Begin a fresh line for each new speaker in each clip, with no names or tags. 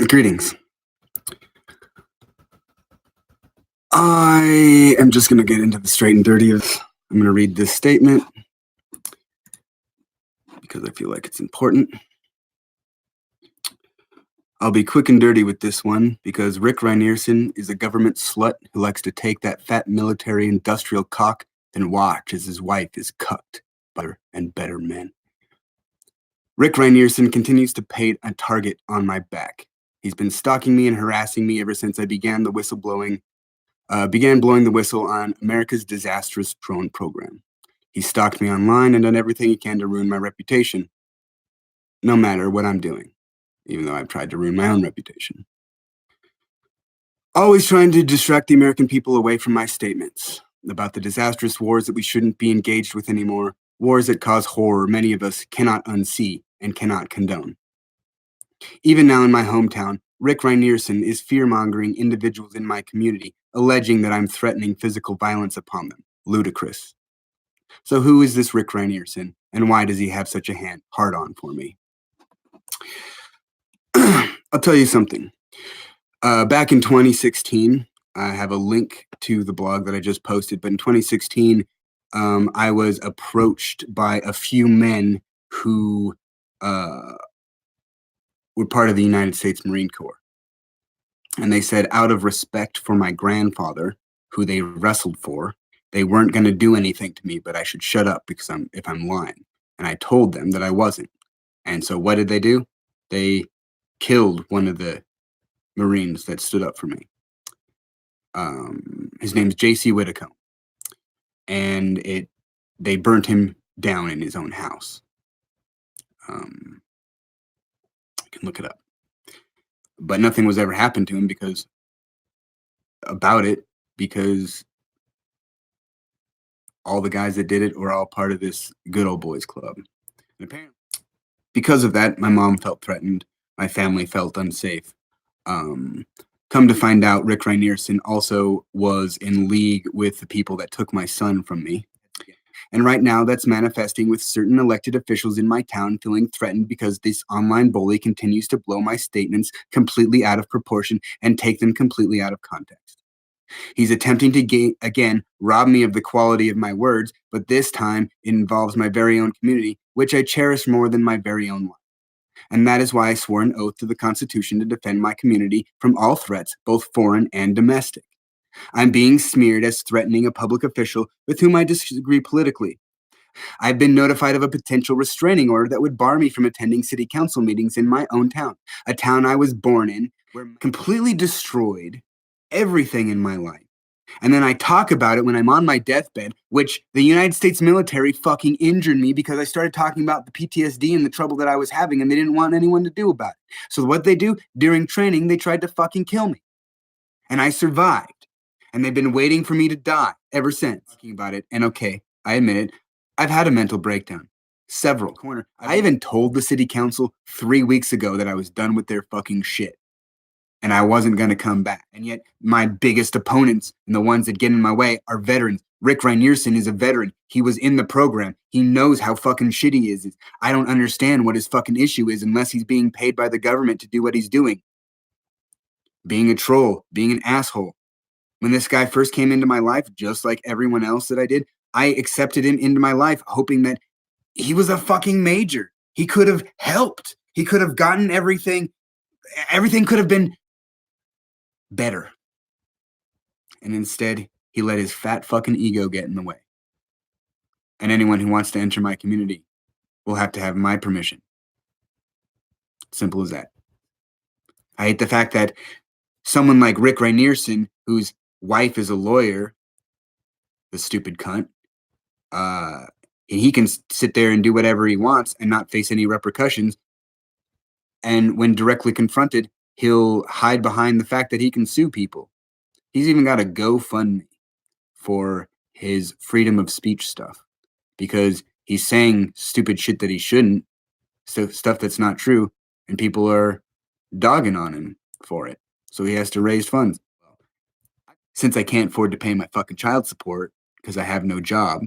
Greetings. I am just going to get into the straight and dirty of. I'm going to read this statement because I feel like it's important. I'll be quick and dirty with this one because Rick Rynearson is a government slut who likes to take that fat military industrial cock and watch as his wife is cucked by better and better men. Rick Rynearson continues to paint a target on my back. He's been stalking me and harassing me ever since I began blowing the whistle on America's disastrous drone program. He stalked me online and done everything he can to ruin my reputation, no matter what I'm doing, even though I've tried to ruin my own reputation. Always trying to distract the American people away from my statements about the disastrous wars that we shouldn't be engaged with anymore, wars that cause horror many of us cannot unsee and cannot condone. Even now in my hometown, Rick Rynearson is fear-mongering individuals in my community, alleging that I'm threatening physical violence upon them. Ludicrous. So who is this Rick Rynearson, and why does he have such a hard-on for me? I'll tell you something. Back in 2016, I have a link to the blog that I just posted, but in 2016, I was approached by a few men who were part of the United States Marine Corps. And they said, out of respect for my grandfather, who they wrestled for, they weren't going to do anything to me, but I should shut up because if I'm lying. And I told them that I wasn't. And so what did they do? They killed one of the Marines that stood up for me. His name's J.C. Whitacombe. And they burnt him down in his own house. I can look it up. But nothing was ever happened to him because all the guys that did it were all part of this good old boys club. And apparently, because of that, my mom felt threatened. My family felt unsafe. Come to find out, Rick Rynearson also was in league with the people that took my son from me. And right now, that's manifesting with certain elected officials in my town feeling threatened because this online bully continues to blow my statements completely out of proportion and take them completely out of context. He's attempting to, again, rob me of the quality of my words, but this time it involves my very own community, which I cherish more than my very own life. And that is why I swore an oath to the Constitution to defend my community from all threats, both foreign and domestic. I'm being smeared as threatening a public official with whom I disagree politically. I've been notified of a potential restraining order that would bar me from attending city council meetings in my own town, a town I was born in, where completely destroyed everything in my life. And then I talk about it when I'm on my deathbed, which the United States military fucking injured me because I started talking about the PTSD and the trouble that I was having, and they didn't want anyone to do about it. So what they do, during training, they tried to fucking kill me. And I survived. And they've been waiting for me to die ever since. Talking about it, and okay, I admit it, I've had a mental breakdown. Several. I even told the city council 3 weeks ago that I was done with their fucking shit. And I wasn't going to come back. And yet, my biggest opponents and the ones that get in my way are veterans. Rick Rynearson is a veteran. He was in the program. He knows how fucking shit he is. I don't understand what his fucking issue is unless he's being paid by the government to do what he's doing. Being a troll, being an asshole. When this guy first came into my life, just like everyone else that I did, I accepted him into my life, hoping that he was a fucking major. He could have helped. He could have gotten everything. Everything could have been better. And instead, he let his fat fucking ego get in the way. And anyone who wants to enter my community will have to have my permission. Simple as that. I hate the fact that someone like Rick Rynearson, whose wife is a lawyer, the stupid cunt, he can sit there and do whatever he wants and not face any repercussions. And when directly confronted, he'll hide behind the fact that he can sue people. He's even got a GoFundMe for his freedom of speech stuff because he's saying stupid shit that he shouldn't, stuff that's not true, and people are dogging on him for it. So he has to raise funds. Since I can't afford to pay my fucking child support because I have no job,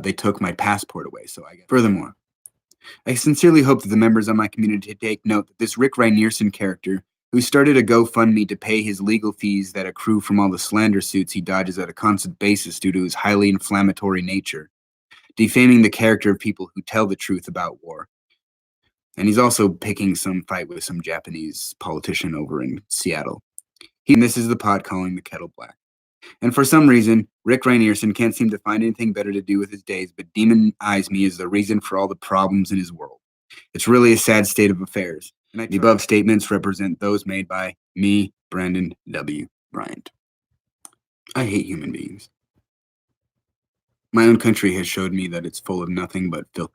they took my passport away. Furthermore, I sincerely hope that the members of my community take note that this Rick Rynearson character who started a GoFundMe to pay his legal fees that accrue from all the slander suits he dodges at a constant basis due to his highly inflammatory nature, defaming the character of people who tell the truth about war. And he's also picking some fight with some Japanese politician over in Seattle. And this is the pot calling the kettle black. And for some reason, Rick Rynearson can't seem to find anything better to do with his days but demonize me as the reason for all the problems in his world. It's really a sad state of affairs. And the above statements represent those made by me, Brandon W. Bryant. I hate human beings. My own country has showed me that it's full of nothing but filled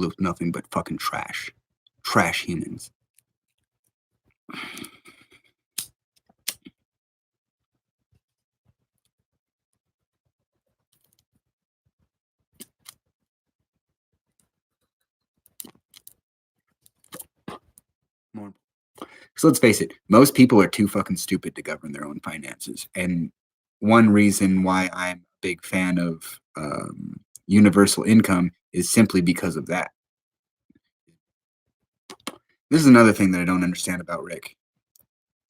with nothing but fucking trash. Trash humans. More. So let's face it, most people are too fucking stupid to govern their own finances. And one reason why I'm a big fan of universal income is simply because of that. This is another thing that I don't understand about Rick.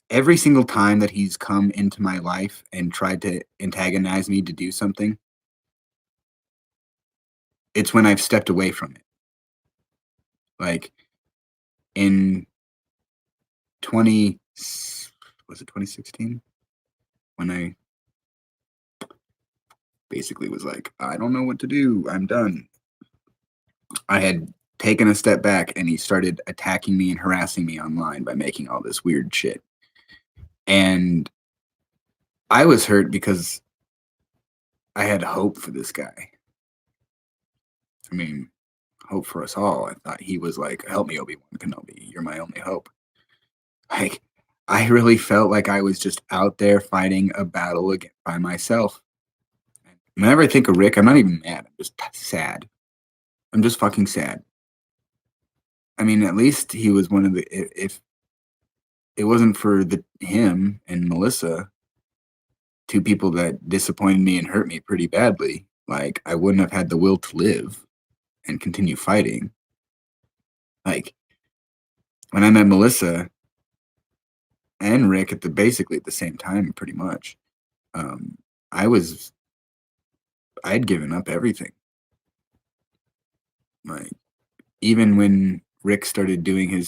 Every single time that he's come into my life and tried to antagonize me to do something, it's when I've stepped away from it. Like in 2016? When I basically was like, I don't know what to do. I'm done. I had taken a step back and he started attacking me and harassing me online by making all this weird shit. And I was hurt because I had hope for this guy. I mean, hope for us all. I thought he was like, help me, Obi-Wan Kenobi. You're my only hope. Like, I really felt like I was just out there fighting a battle by myself. Whenever I think of Rick, I'm not even mad. I'm just sad. I'm just fucking sad. I mean, at least he was one of the. If it wasn't for him and Melissa, two people that disappointed me and hurt me pretty badly, like I wouldn't have had the will to live and continue fighting. Like when I met Melissa and Rick basically at the same time, pretty much, I'd given up everything. Like even when Rick started doing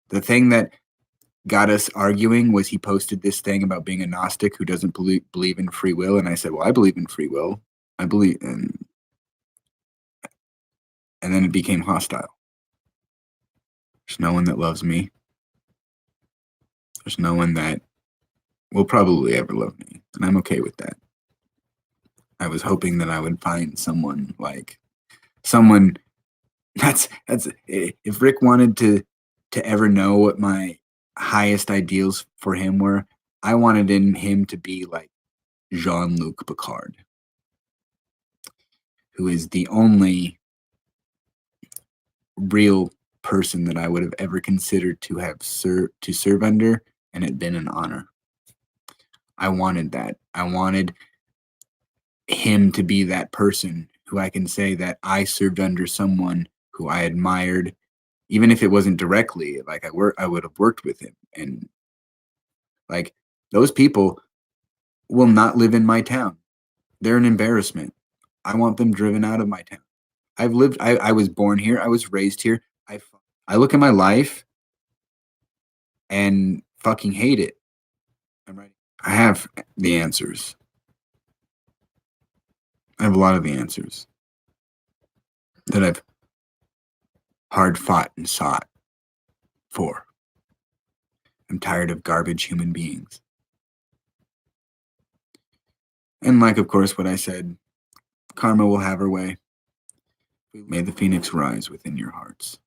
the thing that got us arguing was he posted this thing about being a Gnostic who doesn't believe in free will. And I said, well, I believe in free will. I believe in. And then it became hostile. There's no one that loves me. There's no one that will probably ever love me. And I'm okay with that. I was hoping that I would find someone that's if Rick wanted to ever know what my highest ideals for him were, I wanted him to be like Jean-Luc Picard, who is the only real person that I would have ever considered to serve under, and it been an honor. I wanted that. I wanted him to be that person who I can say that I served under someone who I admired, even if it wasn't directly. Like I would have worked with him, and like those people will not live in my town. They're an embarrassment. I want them driven out of my town. I was born here. I was raised here. I look at my life and fucking hate it. I'm right. I have the answers. I have a lot of the answers that I've hard fought and sought for. I'm tired of garbage human beings. And like, of course, what I said, karma will have her way. May the phoenix rise within your hearts.